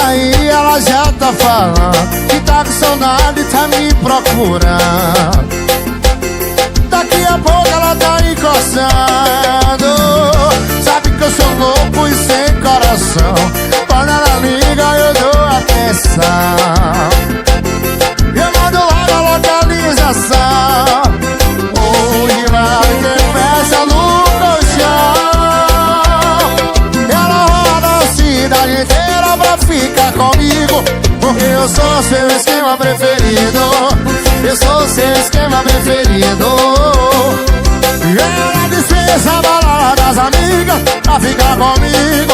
Aí ela já tá falando que tá com saudade, tá me procurando. Daqui a pouco ela tá encostando. Sabe que eu sou louco e sem coração. Quando ela liga eu dou atenção. Eu mando logo a localização. Hoje vai ter festa no colchão. Ela roda a cidade inteira pra ficar comigo, porque eu sou seu esquema preferido. Eu sou seu esquema preferido. Ela dispensa a balada das amigas pra ficar comigo,